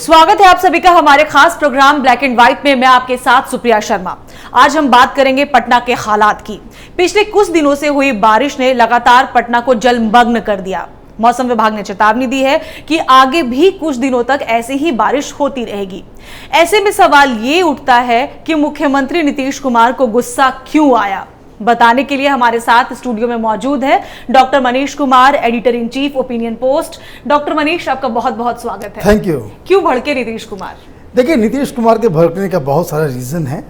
स्वागत है आप सभी का हमारे खास प्रोग्राम ब्लैक एंड व्हाइट में। मैं आपके साथ सुप्रिया शर्मा। आज हम बात करेंगे पटना के हालात की। पिछले कुछ दिनों से हुई बारिश ने लगातार पटना को जलमग्न कर दिया। मौसम विभाग ने चेतावनी दी है कि आगे भी कुछ दिनों तक ऐसे ही बारिश होती रहेगी। ऐसे में सवाल ये उठता है कि मुख्यमंत्री नीतीश कुमार को गुस्सा क्यों आया। बताने के लिए हमारे साथ स्टूडियो में मौजूद है doctor Manish Kumar, editor in chief opinion post. Doctor Manish, आपका बहुत बहुत स्वागत है। Thank you. क्यों भड़के नीतीश कुमार? देखिए, नीतीश कुमार के भड़कने का बहुत सारा रीजन है,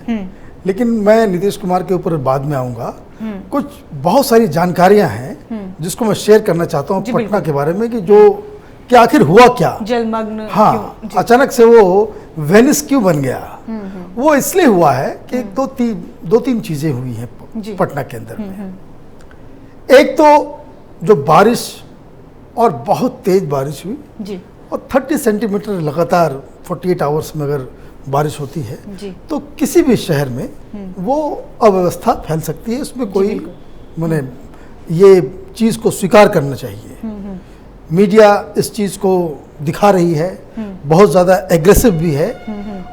लेकिन मैं नीतीश कुमार के ऊपर बाद में आऊंगा। कुछ बहुत सारी जानकारियां हैं जिसको मैं शेयर करना चाहता हूं पटना के बारे में कि आखिर हुआ क्या, जलमग्न हाँ, अचानक से वो वेनिस क्यों बन गया। वो इसलिए हुआ है कि दो तीन चीजें हुई हैं पटना के अंदर में। एक तो जो बारिश और बहुत तेज बारिश हुई जी। और 30 सेंटीमीटर लगातार 48 आवर्स में अगर बारिश होती है तो किसी भी शहर में वो अव्यवस्था फैल सकती है। उसमें कोई माने ये चीज़ को स्वीकार करना चाहिए। मीडिया इस चीज़ को दिखा रही है, बहुत ज़्यादा एग्रेसिव भी है,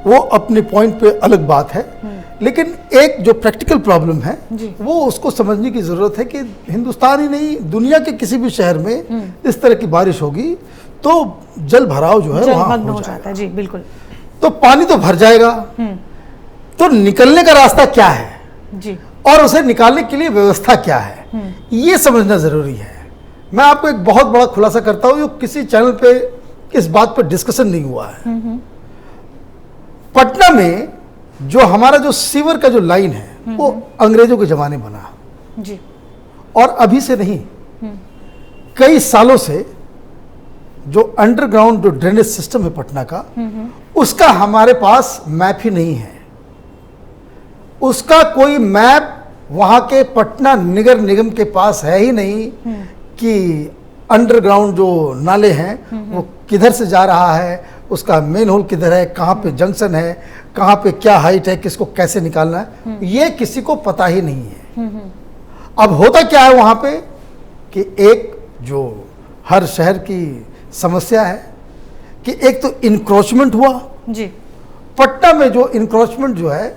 वो अपने पॉइंट पे अलग बात है। लेकिन एक जो प्रैक्टिकल प्रॉब्लम है वो उसको समझने की ज़रूरत है कि हिंदुस्तान ही नहीं, दुनिया के किसी भी शहर में इस तरह की बारिश होगी तो जल भराव जो है वहाँ हो जाता है। जी बिल्कुल। तो पानी तो भर जाएगा, तो निकलने का रास्ता क्या है जी, और उसे निकालने के लिए व्यवस्था क्या है, ये समझना जरूरी है। मैं आपको एक बहुत बड़ा खुलासा करता हूं जो किसी चैनल पे इस बात पे डिस्कशन नहीं हुआ है। पटना में जो हमारा जो सीवर का जो लाइन है वो अंग्रेजों के जमाने बना जी, और अभी से नहीं, कई सालों से जो अंडरग्राउंड जो ड्रेनेज सिस्टम है पटना का, उसका हमारे पास मैप ही नहीं है। उसका कोई मैप वहां के पटना नगर निगम के पास है ही नहीं कि अंडरग्राउंड जो नाले हैं वो किधर से जा रहा है, उसका मेन होल किधर है, कहाँ पे जंक्शन है, कहाँ पे क्या हाइट है, किसको कैसे निकालना है, ये किसी को पता ही नहीं है। अब होता क्या है वहां पे कि एक जो हर शहर की समस्या है कि एक तो इंक्रोचमेंट हुआ जी। पटना में जो इंक्रोचमेंट जो है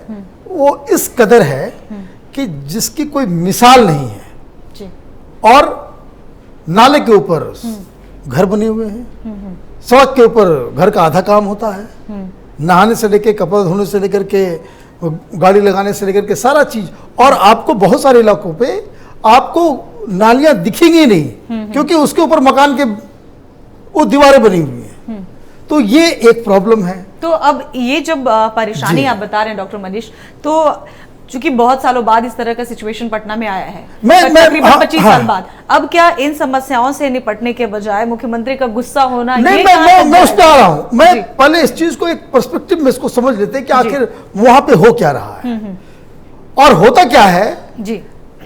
वो इस कदर है कि जिसकी कोई मिसाल नहीं है जी। और नाले के ऊपर घर बने हुए हैं, सड़क के ऊपर घर का आधा काम होता है, नहाने से लेकर कपड़े धोने से लेकर के गाड़ी लगाने से लेकर के सारा चीज। और आपको बहुत सारे इलाकों पे आपको नालियां दिखेंगी नहीं क्योंकि उसके ऊपर मकान के वो दीवारें बनी हुई हैं। तो ये एक प्रॉब्लम है। तो अब ये जब परेशानी आप बता रहे हैं डॉक्टर मनीष, तो चूंकि बहुत सालों बाद इस तरह का सिचुएशन पटना में आया है, तकरीबन 25 साल बाद, अब क्या इन समस्याओं से निपटने के बजाय मुख्यमंत्री का गुस्सा होना? नहीं, मैं उस पर आ रहा हूं। मैं पहले इस चीज को एक पर्सपेक्टिव में इसको समझ लेते हैं कि आखिर वहां पे हो क्या रहा है और होता क्या है जी,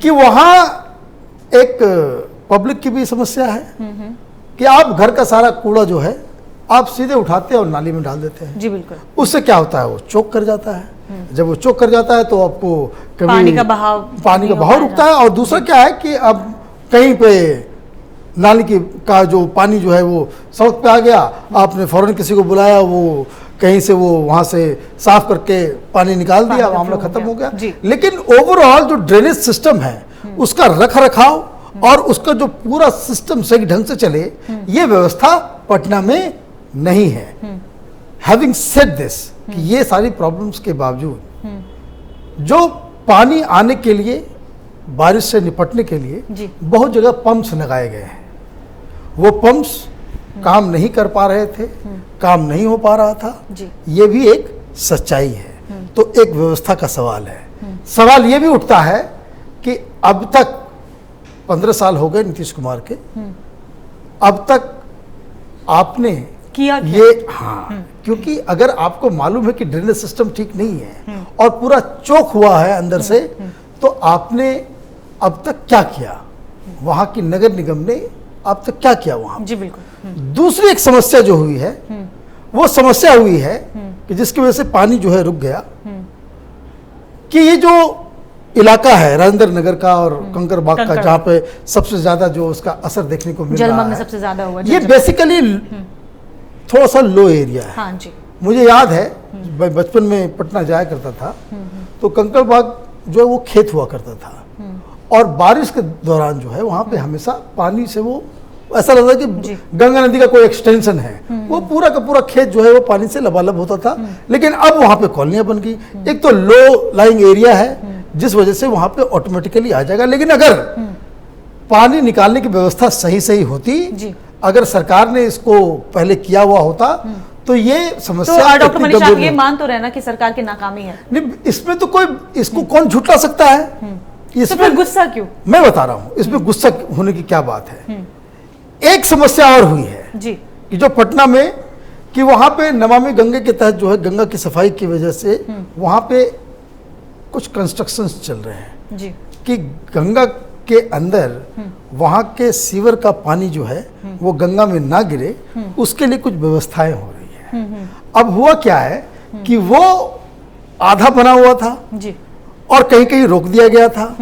कि वहां एक पब्लिक की भी समस्या है कि आप घर का सारा कूड़ा जो है आप सीधे उठाते हैं और नाली में डाल देते हैं। जी बिल्कुल। उससे क्या होता है, वो चोक कर जाता है। जब वो चोक कर जाता है तो आपको कभी पानी का बहाव रुकता है। और दूसरा क्या है कि अब कहीं पे नाली का जो पानी जो है वो सड़क पे आ गया, आपने फौरन किसी को बुलाया, वो कहीं से वो वहां से साफ करके पानी निकाल दिया, मामला खत्म हो गया। लेकिन ओवरऑल जो ड्रेनेज सिस्टम है उसका रख रखाव और उसका जो पूरा सिस्टम सही ढंग से चले, ये व्यवस्था पटना में नहीं है। हैविंग सेड दिस, कि ये सारी प्रॉब्लम्स के बावजूद जो पानी आने के लिए, बारिश से निपटने के लिए बहुत जगह पंप्स लगाए गए हैं। वो पंप्स काम नहीं कर पा रहे थे, काम नहीं हो पा रहा था, ये भी एक सच्चाई है। तो एक व्यवस्था का सवाल है। सवाल ये भी उठता है कि अब तक 15 साल हो गए नीतीश कुमार के, अब तक आपने किया ये, हाँ, क्योंकि अगर आपको मालूम है कि ड्रेनेज सिस्टम ठीक नहीं है और पूरा चोक हुआ है अंदर से, तो आपने अब तक क्या किया? वहां की नगर निगम ने अब तक क्या किया वहां? जी बिल्कुल। दूसरी एक समस्या जो हुई है वो समस्या हुई है कि जिसकी वजह से पानी जो है रुक गया, कि ये जो इलाका है राजेंद्र नगर का और कंकर बाग का, जहाँ पे सबसे ज्यादा जो उसका असर देखने को मिल रहा है, सबसे ज्यादा हुआ, ये बेसिकली थोड़ा सा लो एरिया है। हाँ जी। मुझे याद है मैं बचपन में पटना जाया करता था, तो कंकड़ बाग जो है वो खेत हुआ करता था, और बारिश के दौरान जो है वहाँ पे हमेशा पानी से वो ऐसा लगता कि गंगा नदी का कोई एक्सटेंशन है, वो पूरा का पूरा खेत जो है वो पानी से लबालब होता था। लेकिन अब वहाँ पे कॉलोनियाँ बन गई, एक तो लो लाइंग एरिया है जिस वजह से वहाँ पे ऑटोमेटिकली आ जाएगा। लेकिन अगर पानी निकालने की व्यवस्था सही सही होती, अगर सरकार ने इसको पहले किया हुआ होता, तो ये समस्या तो डॉक्टर मनीष, आप ये मान तो रहना कि सरकार की नाकामी है। नहीं, इसमें तो कोई इसको कौन झुठला सकता है? तो फिर गुस्सा क्यों? मैं बता रहा हूँ इसमें गुस्सा होने की क्या बात है। एक समस्या और हुई है जी, कि जो पटना में कि वहां पे नमामि गंगे के तहत जो है गंगा की सफाई की वजह से वहां पे कुछ कंस्ट्रक्शंस चल रहे हैं जी, कि गंगा के अंदर वहां के सीवर का पानी जो है वो गंगा में ना गिरे, उसके लिए कुछ व्यवस्थाएं हो रही है। अब हुआ क्या है कि वो आधा बना हुआ था जी, और कहीं कहीं रोक दिया गया था।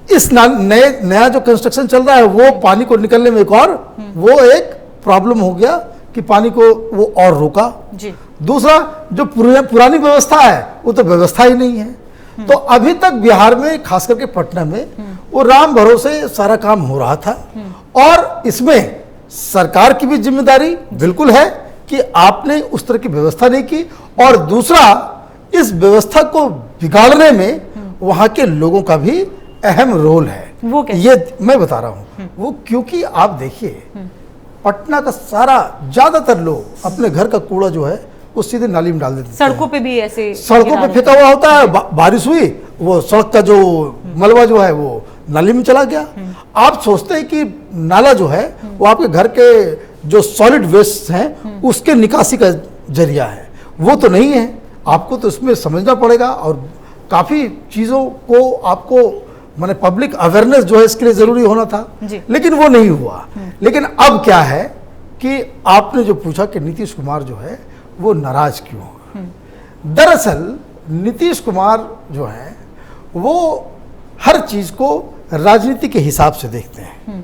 इस नया जो कंस्ट्रक्शन चल रहा है वो पानी को निकलने में एक और वो एक प्रॉब्लम हो गया कि पानी को वो और रोका जी। दूसरा जो पुरानी व्यवस्था है वो तो व्यवस्था ही नहीं है। तो अभी तक बिहार में खास करके पटना में वो राम भरोसे सारा काम हो रहा था, और इसमें सरकार की भी जिम्मेदारी बिल्कुल है कि आपने उस तरह की व्यवस्था नहीं की, और दूसरा इस व्यवस्था को बिगाड़ने में वहां के लोगों का भी अहम रोल है। वो कैसे? ये मैं बता रहा हूं वो क्योंकि आप देखिए पटना का सारा ज्यादातर लोग अपने घर का कूड़ा जो है वो सीधे नाली में डाल देते हैं। सड़कों पे भी ऐसे सड़कों पे फेंका हुआ होता है, बारिश हुई वो सड़क का जो मलबा जो है वो नाली में चला गया। आप सोचते हैं कि नाला जो है वो आपके घर के जो सॉलिड वेस्ट हैं उसके निकासी का जरिया है, वो तो नहीं है। आपको तो इसमें समझना पड़ेगा, और काफ़ी चीज़ों को आपको माने पब्लिक अवेयरनेस जो है इसके लिए ज़रूरी होना था, लेकिन वो नहीं हुआ। लेकिन अब क्या है कि आपने जो पूछा कि नीतीश कुमार जो है वो नाराज क्यों होगा, दरअसल नीतीश कुमार जो है वो हर चीज़ को राजनीति के हिसाब से देखते हैं।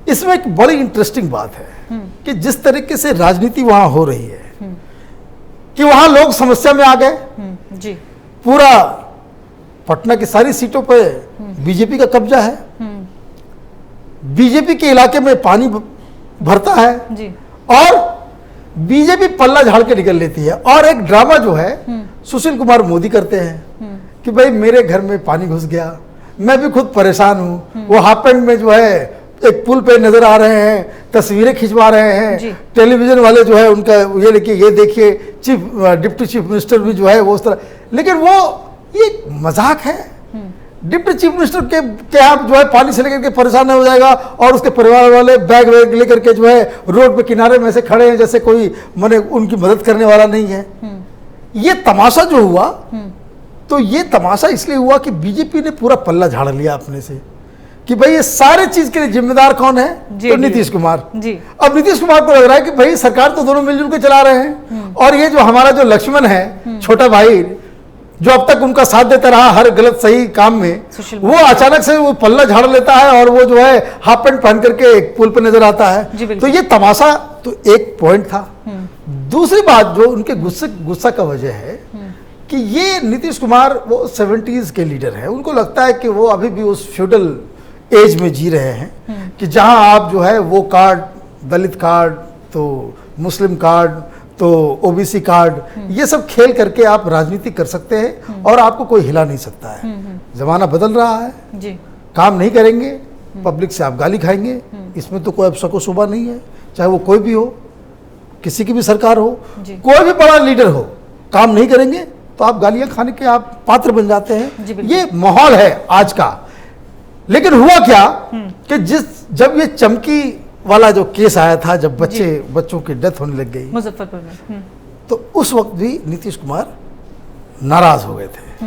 इसमें एक बड़ी इंटरेस्टिंग बात है कि जिस तरीके से राजनीति वहां हो रही है कि वहां लोग समस्या में आ गए। जी, पूरा पटना की सारी सीटों पे बीजेपी का कब्जा है, बीजेपी के इलाके में पानी भरता है जी, और बीजेपी पल्ला झाड़ के निकल लेती है। और एक ड्रामा जो है सुशील कुमार मोदी करते हैं कि भाई मेरे घर में पानी घुस गया, मैं भी खुद परेशान हूं। वो हाफ पैंट में जो है एक पुल पे नजर आ रहे हैं, तस्वीरें खिंचवा रहे हैं, टेलीविजन वाले जो है उनका ये लिखिए, ये देखिए डिप्टी चीफ मिनिस्टर भी जो है वो उस तरह। लेकिन वो ये मजाक है। डिप्टी चीफ मिनिस्टर के आप जो है पानी से लेकर के परेशान हो जाएगा, और उसके परिवार वाले बैग वैग लेकर के जो है रोड पे किनारे में से खड़े हैं जैसे कोई माने उनकी मदद करने वाला नहीं है। ये तमाशा जो हुआ, तो ये तमाशा इसलिए हुआ कि बीजेपी ने पूरा पल्ला झाड़ लिया अपने से कि भाई ये सारे चीज के लिए जिम्मेदार कौन है, तो नीतीश कुमार जी। अब नीतीश कुमार को लग रहा है कि भाई सरकार तो दोनों मिलजुल के चला रहे हैं, और ये जो हमारा जो लक्ष्मण है छोटा भाई जो अब तक उनका साथ देता रहा हर गलत सही काम में, वो अचानक से वो पल्ला झाड़ लेता है और वो जो है हाफ पैंट पहन करके एक पुल पर नजर आता है। तो ये तमाशा तो एक पॉइंट था। दूसरी बात जो उनके गुस्सा का वजह है कि ये नीतीश कुमार वो 70s के लीडर हैं, उनको लगता है कि वो अभी भी उस फ्यूडल एज में जी रहे हैं कि जहां आप जो है वो कार्ड, दलित कार्ड तो मुस्लिम कार्ड तो ओबीसी कार्ड, ये सब खेल करके आप राजनीति कर सकते हैं और आपको कोई हिला नहीं सकता है। जमाना बदल रहा है जी। काम नहीं करेंगे पब्लिक से आप गाली खाएंगे, इसमें तो कोई अब शको शुबा नहीं है। चाहे वो कोई भी हो, किसी की भी सरकार हो, कोई भी बड़ा लीडर हो, काम नहीं करेंगे तो आप गालियां खाने के आप पात्र बन जाते हैं। ये माहौल है आज का। लेकिन हुआ क्या कि जब ये चमकी वाला जो केस आया था, जब बच्चों की डेथ होने लग गई मुजफ्फरपुर में, तो उस वक्त भी नीतीश कुमार नाराज हो गए थे।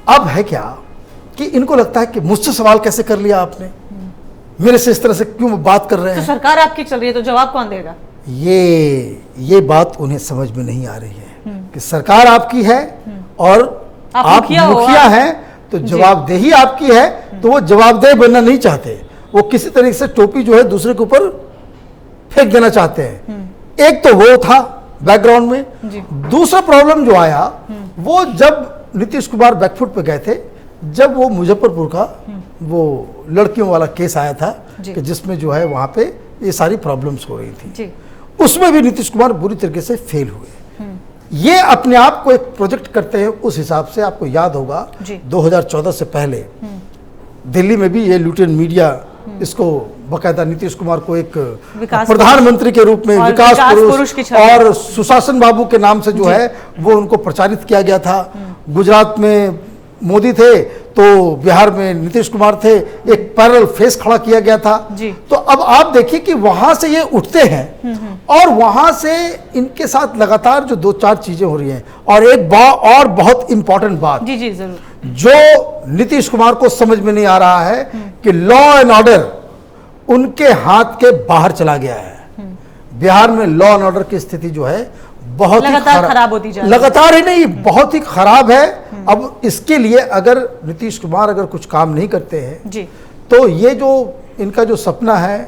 अब है क्या कि इनको लगता है कि मुझसे सवाल कैसे कर लिया आपने, मेरे से इस तरह से क्यों बात कर रहे हैं। तो सरकार आपकी चल रही है तो जवाब कौन देगा? ये बात उन्हें समझ में नहीं आ रही है कि सरकार आपकी है और आप मुखिया हैं, तो जवाबदेही आपकी है, तो वो जवाबदेह बनना नहीं चाहते। वो किसी तरीके से टोपी जो है दूसरे के ऊपर फेंक देना चाहते हैं। एक तो वो था बैकग्राउंड में। जी। दूसरा प्रॉब्लम जो आया वो जब नीतीश कुमार बैकफुट पे गए थे, जब वो मुजफ्फरपुर का वो लड़कियों वाला केस आया था कि जिसमें जो है वहां पे ये सारी प्रॉब्लम्स हो रही थी जी। उसमें भी नीतीश कुमार बुरी तरीके से फेल हुए। ये अपने आप को एक प्रोजेक्ट करते हैं। उस हिसाब से आपको याद होगा 2014 से पहले दिल्ली में भी ये लुटेन मीडिया इसको बकायदा नीतीश कुमार को एक प्रधानमंत्री के रूप में विकास पुरुष और सुशासन बाबू के नाम से जो है वो उनको प्रचारित किया गया था। गुजरात में मोदी थे तो बिहार में नीतीश कुमार थे, एक पैरेलल फेस खड़ा किया गया था। तो अब आप देखिए कि वहां से ये उठते हैं और वहां से इनके साथ लगातार जो 2-4 चीजें हो रही हैं। और एक और बहुत इंपॉर्टेंट बात जी जी जरूर, जो नीतीश कुमार को समझ में नहीं आ रहा है कि लॉ एंड ऑर्डर उनके हाथ के बाहर चला गया है। बिहार में लॉ एंड ऑर्डर की स्थिति जो है बहुत लगातार खराब होती जा रही है। लगातार ही नहीं, बहुत ही खराब है। अब इसके लिए अगर नीतीश कुमार अगर कुछ काम नहीं करते हैं जी, तो ये जो इनका जो सपना है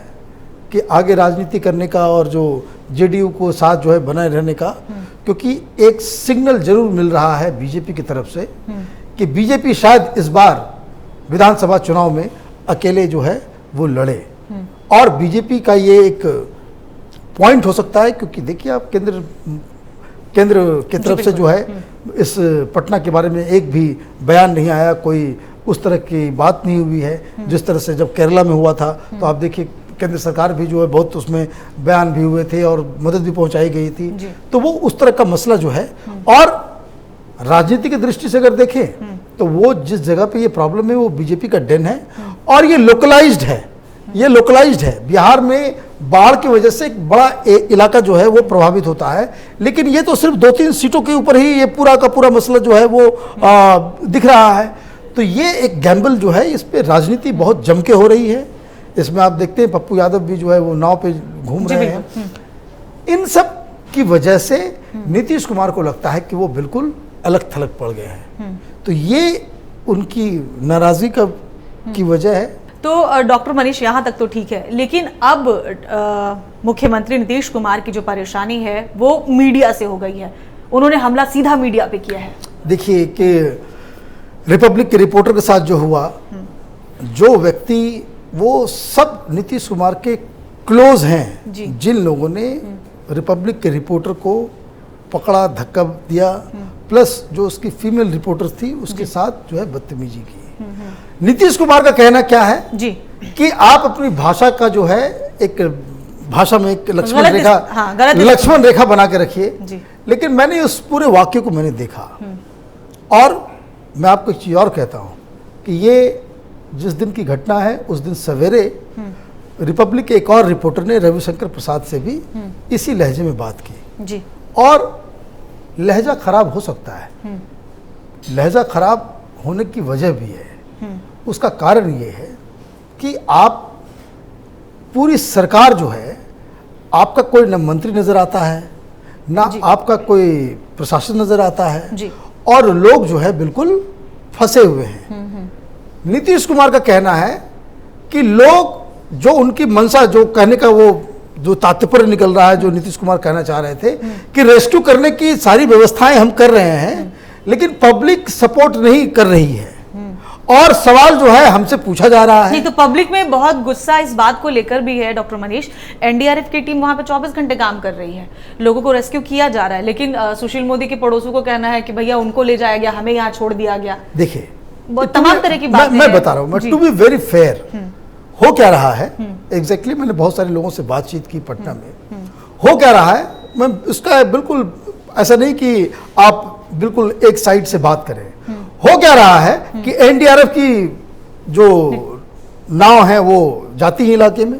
कि आगे राजनीति करने का और जो जेडीयू को साथ जो है बनाए रहने का, क्योंकि एक सिग्नल जरूर मिल रहा है बीजेपी की तरफ से कि बीजेपी शायद इस बार विधानसभा चुनाव में अकेले जो है वो लड़े। और बीजेपी का ये एक पॉइंट हो सकता है, क्योंकि देखिए आप केंद्र की तरफ से जो है इस पटना के बारे में एक भी बयान नहीं आया, कोई उस तरह की बात नहीं हुई है जिस तरह से जब केरला में हुआ था। तो आप देखिए केंद्र सरकार भी जो है बहुत उसमें बयान भी हुए थे और मदद भी पहुंचाई गई थी। तो वो उस तरह का मसला जो है। और राजनीति की दृष्टि से अगर देखें तो वो जिस जगह पे ये प्रॉब्लम है वो बीजेपी का डेन है और ये लोकलाइज्ड है। ये लोकलाइज्ड है। बिहार में बाढ़ की वजह से एक बड़ा इलाका जो है वो प्रभावित होता है, लेकिन ये तो सिर्फ 2-3 सीटों के ऊपर ही ये पूरा का पूरा मसला जो है वो दिख रहा है। तो ये एक गैम्बल जो है, इस पे राजनीति बहुत जम के हो रही है। इसमें आप देखते हैं पप्पू यादव भी जो है वो नाव पे घूम रहे हैं। इन सब की वजह से नीतीश कुमार को लगता है कि वो बिल्कुल अलग थलग पड़ गए हैं। तो ये उनकी नाराजगी की वजह है। तो डॉक्टर मनीष यहाँ तक तो ठीक है, लेकिन अब मुख्यमंत्री नीतीश कुमार की जो परेशानी है वो मीडिया से हो गई है। उन्होंने हमला सीधा मीडिया पे किया है। देखिए कि रिपब्लिक के रिपोर्टर के साथ जो हुआ, जो व्यक्ति वो सब नीतीश कुमार के क्लोज हैं, जिन लोगों ने रिपब्लिक के रिपोर्टर को पकड़ा, धक्का दिया, प्लस जो उसकी फीमेल रिपोर्टर थी उसके साथ जो है बदतमीजी की। नीतीश कुमार का कहना क्या है जी कि आप अपनी भाषा का जो है एक भाषा में एक लक्ष्मण रेखा बना के रखिए। लेकिन मैंने उस पूरे वाक्य को मैंने देखा और मैं आपको एक चीज और कहता हूं कि ये जिस दिन की घटना है उस दिन सवेरे रिपब्लिक के एक और रिपोर्टर ने रविशंकर प्रसाद से भी इसी लहजे में बात की जी। और लहजा खराब हो सकता है। लहजा खराब होने की वजह भी है। उसका कारण ये है कि आप पूरी सरकार जो है, आपका कोई न मंत्री नजर आता है, ना आपका कोई प्रशासन नजर आता है जी। और लोग जो है बिल्कुल फंसे हुए हैं। नीतीश कुमार का कहना है कि लोग जो उनकी मंशा, जो कहने का वो जो तात्पर्य निकल रहा है, जो नीतीश कुमार कहना चाह रहे थे कि रेस्क्यू करने की सारी व्यवस्थाएं हम कर रहे हैं, लेकिन पब्लिक सपोर्ट नहीं कर रही है और सवाल जो है हमसे पूछा जा रहा है। नहीं तो पब्लिक में बहुत गुस्सा इस बात को लेकर भी है डॉक्टर मनीष। एनडीआरएफ की टीम वहां पे 24 घंटे काम कर रही है, लोगों को रेस्क्यू किया जा रहा है, लेकिन सुशील मोदी के पड़ोसों को कहना है कि भैया उनको ले जाया गया, हमें यहाँ छोड़ दिया गया। देखिए तमाम तरह की बात मैं बता रहा हूँ, टू बी वेरी फेयर, हो क्या रहा है एग्जैक्टली मैंने बहुत सारे लोगों से बातचीत की पटना में। हो क्या रहा है, मैं उसका बिल्कुल ऐसा नहीं कि आप बिल्कुल एक साइड से बात करें। हो क्या रहा है कि एनडीआरएफ की जो नाव है वो जाती है इलाके में,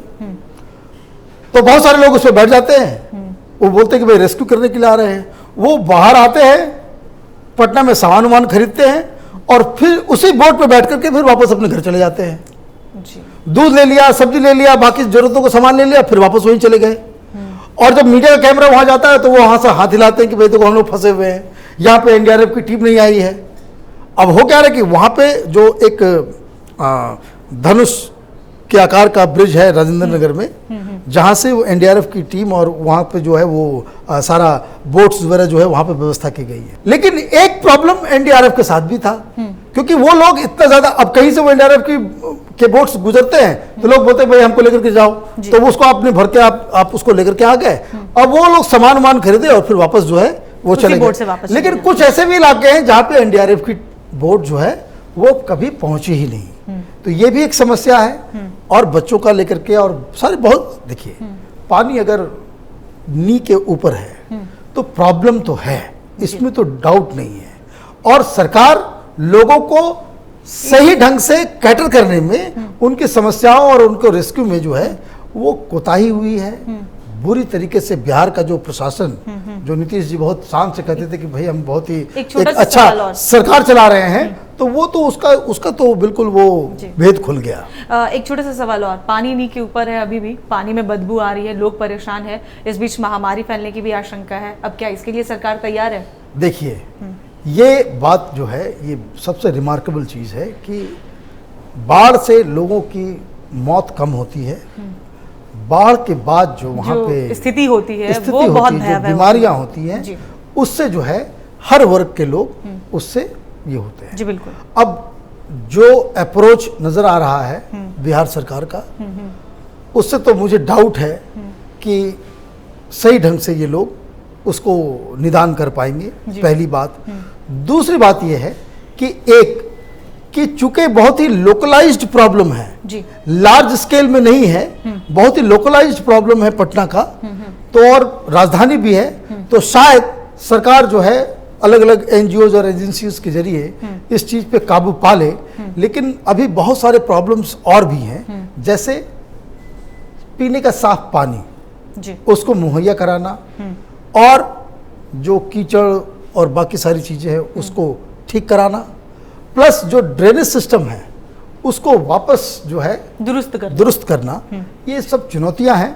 तो बहुत सारे लोग उस पर बैठ जाते हैं। वो बोलते हैं कि भाई रेस्क्यू करने के लिए आ रहे हैं। वो बाहर आते हैं, पटना में सामान वामान खरीदते हैं और फिर उसी बोट पे बैठ करके फिर वापस अपने घर चले जाते हैं। दूध ले लिया, सब्जी ले लिया, बाकी जरूरतों को सामान ले लिया, फिर वापस वहीं चले गए। और जब मीडिया का कैमरा वहां जाता है तो वो वहां से हाथ हिलाते हैं कि भाई देखो हम लोग फंसे हुए हैं, यहाँ पे एनडीआरएफ की टीम नहीं आई है। अब हो क्या रहा है कि वहाँ पे जो एक धनुष के आकार का ब्रिज है राजेंद्र नगर में, जहाँ से वो एनडीआरएफ की टीम और वहाँ पे जो है वो सारा बोट्स वगैरह जो है वहाँ पे व्यवस्था की गई है। लेकिन एक प्रॉब्लम एनडीआरएफ के साथ भी था, क्योंकि वो लोग इतना ज्यादा, अब कहीं से वो एनडीआरएफ के बोट्स गुजरते हैं तो लोग बोलते हैं भाई हमको लेकर के जाओ, तो वो उसको आपने भर के आप उसको लेकर के आ गए। अब वो लोग सामान खरीदे और फिर वापस जो है वो चले गए। लेकिन कुछ ऐसे भी इलाके हैं जहाँ पे एनडीआरएफ की बोट जो है वो कभी पहुंची ही नहीं, तो ये भी एक समस्या है। और बच्चों का लेकर के और सारे बहुत, देखिए पानी अगर नी के ऊपर है तो प्रॉब्लम तो है, इसमें तो डाउट नहीं है। और सरकार लोगों को सही ढंग से कैटर करने में, उनकी समस्याओं और उनको रेस्क्यू में जो है वो कोताही हुई है बुरी तरीके से। बिहार का जो प्रशासन, जो नीतीश जी बहुत शान से कहते थे कि भाई हम बहुत ही एक अच्छा सरकार चला रहे हैं, तो वो तो उसका तो बिल्कुल वो भेद खुल गया। एक छोटा सा सवाल और, पानी नी के ऊपर है, अभी भी पानी में बदबू आ रही है, लोग परेशान है, इस बीच महामारी फैलने की भी आशंका है, अब क्या इसके लिए सरकार तैयार है? देखिए ये बात जो है ये सबसे रिमार्केबल चीज़ है कि बाढ़ से लोगों की मौत कम होती है, बाढ़ के बाद जो वहाँ पे स्थिति होती है वो बहुत भयावह, बीमारियाँ होती हैं, उससे जो है हर वर्ग के लोग उससे ये होते हैं। जी बिल्कुल। अब जो अप्रोच नजर आ रहा है बिहार सरकार का, उससे तो मुझे डाउट है कि सही ढंग से ये लोग उसको निदान कर पाएंगे, पहली बात। दूसरी बात यह है कि चूंकि बहुत ही लोकलाइज्ड प्रॉब्लम है, लार्ज स्केल में नहीं है, बहुत ही लोकलाइज्ड प्रॉब्लम है पटना का, तो और राजधानी भी है, तो शायद सरकार जो है अलग अलग एनजीओज और एजेंसीज के जरिए इस चीज पे काबू पा ले। लेकिन अभी बहुत सारे प्रॉब्लम्स और भी हैं, जैसे पीने का साफ पानी उसको मुहैया कराना, और जो कीचड़ और बाकी सारी चीजें हैं उसको ठीक कराना, प्लस जो ड्रेनेज सिस्टम है उसको वापस जो है दुरुस्त करना, ये सब चुनौतियां हैं।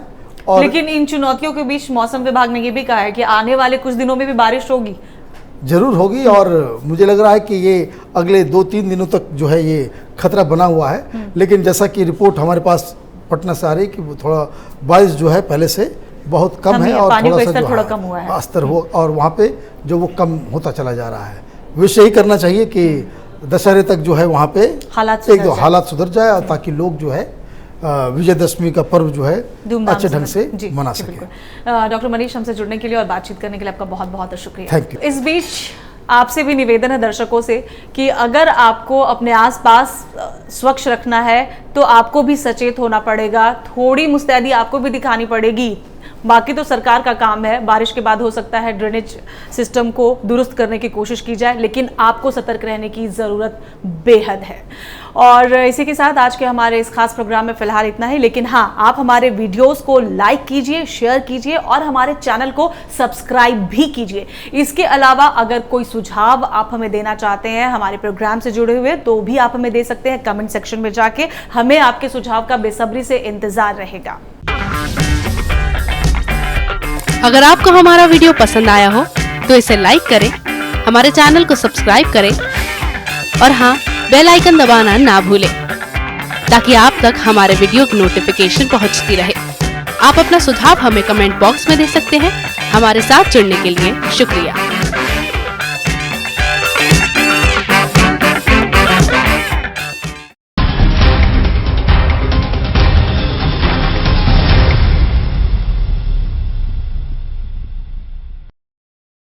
और लेकिन इन चुनौतियों के बीच मौसम विभाग ने ये भी कहा है कि आने वाले कुछ दिनों में भी बारिश होगी। जरूर होगी, और मुझे लग रहा है कि ये अगले 2-3 दिनों तक जो है ये खतरा बना हुआ है। लेकिन जैसा कि रिपोर्ट हमारे पास पटना से आ रही है कि वो थोड़ा बारिश जो है पहले से बहुत कम है, और थोड़ा कम हुआ है स्तर हो, और वहाँ पे जो वो कम होता चला जा रहा है। विश यही करना चाहिए कि दशहरे तक जो है वहाँ पे हालात सुधर जाए, और ताकि लोग जो है विजयदशमी का पर्व जो है अच्छे ढंग से मना सके। डॉक्टर मनीष, हमसे जुड़ने के लिए और बातचीत करने के लिए आपका बहुत बहुत शुक्रिया। Thank you. इस बीच आपसे भी निवेदन है दर्शकों से कि अगर आपको अपने आसपास स्वच्छ रखना है तो आपको भी सचेत होना पड़ेगा, थोड़ी मुस्तैदी आपको भी दिखानी पड़ेगी। बाकी तो सरकार का काम है, बारिश के बाद हो सकता है ड्रेनेज सिस्टम को दुरुस्त करने की कोशिश की जाए, लेकिन आपको सतर्क रहने की ज़रूरत बेहद है। और इसी के साथ आज के हमारे इस खास प्रोग्राम में फिलहाल इतना ही, लेकिन हाँ, आप हमारे वीडियोस को लाइक कीजिए, शेयर कीजिए और हमारे चैनल को सब्सक्राइब भी कीजिए। इसके अलावा अगर कोई सुझाव आप हमें देना चाहते हैं हमारे प्रोग्राम से जुड़े हुए, तो भी आप हमें दे सकते हैं कमेंट सेक्शन में जाके। हमें आपके सुझाव का बेसब्री से इंतजार रहेगा। अगर आपको हमारा वीडियो पसंद आया हो तो इसे लाइक करें, हमारे चैनल को सब्सक्राइब करें और हाँ, बेल आइकन दबाना ना भूलें ताकि आप तक हमारे वीडियो की नोटिफिकेशन पहुंचती रहे। आप अपना सुझाव हमें कमेंट बॉक्स में दे सकते हैं। हमारे साथ जुड़ने के लिए शुक्रिया।